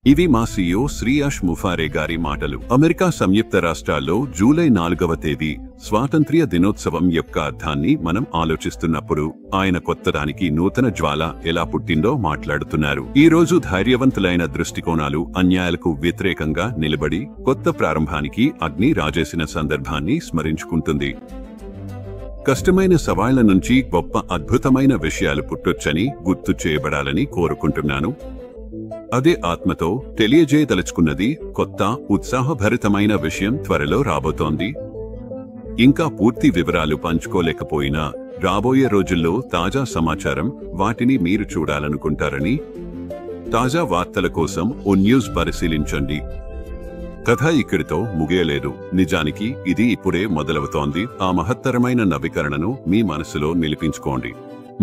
ఇవి మా CEO Shri ash ముఫారే గారి మాటలు. అమెరికా సంయుక్త రాష్ట్రాల్లో జూలై 4వ తేదీ స్వాతంత్ర్య దినోత్సవం యొక్క అర్థాన్ని మనం ఆలోచిస్తున్నప్పుడు ఆయన కొత్తదానికి నూతన జ్వాల ఎలా పుట్టిందో మాట్లాడుతున్నారు. ఈ రోజు ధైర్యవంతులైన దృష్టికోణాలు అన్యాయాలకు వ్యతిరేకంగా నిలబడి కొత్త ప్రారంభానికి అగ్ని రాజేసిన సందర్భాన్ని స్మరించుకుంటుంది. కష్టమైన సవాళ్ల నుంచి గొప్ప అద్భుతమైన విషయాలు పుట్టొచ్చని గుర్తు చేయబడాలని కోరుకుంటున్నాను. అదే ఆత్మతో తెలియజేయదలుచుకున్నది కొత్త ఉత్సాహభరితమైన విషయం త్వరలో రాబోతోంది. ఇంకా పూర్తి వివరాలు పంచుకోలేకపోయినా రాబోయే రోజుల్లో తాజా సమాచారం వాటిని మీరు చూడాలనుకుంటారని. తాజా వార్తల కోసం ఓ న్యూస్ పరిశీలించండి. కథ ఇక్కడితో ముగియలేదు. నిజానికి ఇది ఇప్పుడే మొదలవుతోంది. ఆ మహత్తరమైన నవీకరణను మీ మనసులో నిలిపించుకోండి.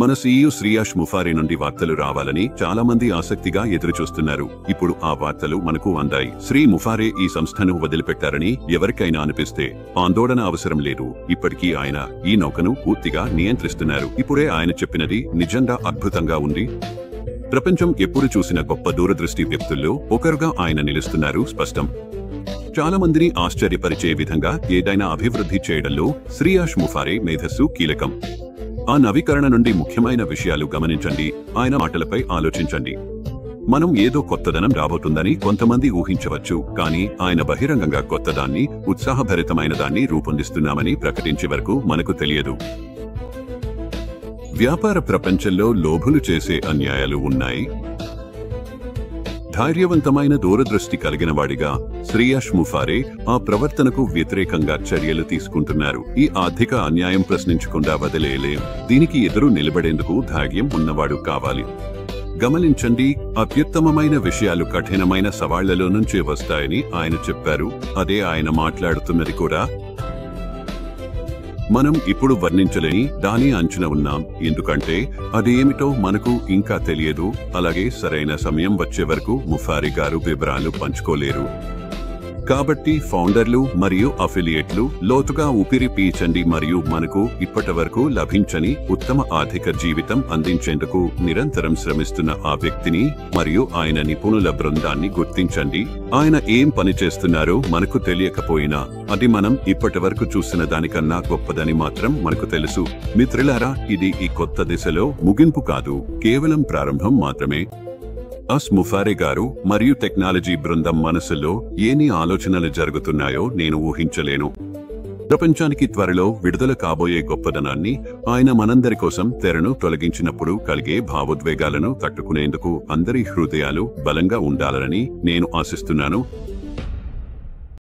మన సీఈఓ శ్రీ యాష్ ముఫారే నుండి వార్తలు రావాలని చాలా మంది ఆసక్తిగా ఎదురుచూస్తున్నారు. ఇప్పుడు ఆ వార్తలు మనకు అందాయి. శ్రీ ముఫారే ఈ సంస్థను వదిలిపెట్టారని ఎవరికైనా అనిపిస్తే ఆందోళన అవసరం లేదు. ఇప్పటికీ ఆయన ఈ నౌకను పూర్తిగా నియంత్రిస్తున్నారు. ఇప్పుడే ఆయన చెప్పినది నిజంగా అద్భుతంగా ఉంది. ప్రపంచం ఎప్పుడు చూసిన గొప్ప దూరదృష్టి వ్యక్తుల్లో ఒకరుగా ఆయన నిలుస్తున్నారు స్పష్టం. చాలా మందిని ఆశ్చర్యపరిచే విధంగా ఏదైనా అభివృద్ధి చేయడంలో శ్రీ యాష్ ముఫారే మేధస్సు కీలకం. ఆ నవీకరణ నుండి ముఖ్యమైన విషయాలు గమనించండి. ఆయన మాటలపై ఆలోచించండి. మనం ఏదో కొత్తదనం రాబోతుందని కొంతమంది ఊహించవచ్చు, కానీ ఆయన బహిరంగంగా కొత్తదాన్ని, ఉత్సాహభరితమైన దాన్ని రూపొందిస్తున్నామని ప్రకటించే వరకు మనకు తెలియదు. వ్యాపార ప్రపంచంలో లోభులు చేసే అన్యాయాలు ఉన్నాయి. ధైర్యవంతమైన దూరదృష్టి కలిగిన వాడిగా శ్రీ యాష్ ముఫారే ఆ ప్రవర్తనకు వ్యతిరేకంగా చర్యలు తీసుకుంటున్నారు. ఈ ఆర్థిక అన్యాయం ప్రశ్నించకుండా వదిలేయలేం. దీనికి ఎదురు నిలబడేందుకు ధైర్యం ఉన్నవాడు కావాలి. గమనించండి, అత్యుత్తమమైన విషయాలు కఠినమైన సవాళ్లలో నుంచే వస్తాయని ఆయన చెప్పారు. అదే ఆయన మాట్లాడుతున్నది కూడా. మనం ఇప్పుడు వర్ణించలేని దాని అంచున ఉన్నాం, ఎందుకంటే అదేమిటో మనకు ఇంకా తెలియదు. అలాగే సరైన సమయం వచ్చే వరకు ముఫారే గారు వివరాలు పంచుకోలేరు. కాబట్టి ఫౌండర్లు మరియు అఫిలియేట్లు లోతుగా ఊపిరి పీల్చండి మరియు మనకు ఇప్పటి వరకు లభించని ఉత్తమ ఆర్థిక జీవితం అందించేందుకు నిరంతరం శ్రమిస్తున్న ఆ వ్యక్తిని మరియు ఆయన నిపుణుల బృందాన్ని గుర్తించండి. ఆయన ఏం పని చేస్తున్నారో మనకు తెలియకపోయినా అది మనం ఇప్పటి వరకు చూసిన దానికన్నా గొప్పదని మాత్రం మనకు తెలుసు. మిత్రులారా, ఇది ఈ కొత్త దిశలో ముగింపు కాదు, కేవలం ప్రారంభం మాత్రమే. అస్ ముఫారే గారు మరియు టెక్నాలజీ బృందం మనసులో ఎన్ని ఆలోచనలు జరుగుతున్నాయో నేను ఊహించలేను. ప్రపంచానికి త్వరలో విడుదల కాబోయే గొప్పదనాన్ని ఆయన మనందరి కోసం తెరను తొలగించినప్పుడు కలిగే భావోద్వేగాలను తట్టుకునేందుకు అందరి హృదయాలు బలంగా ఉండాలని నేను ఆశిస్తున్నాను.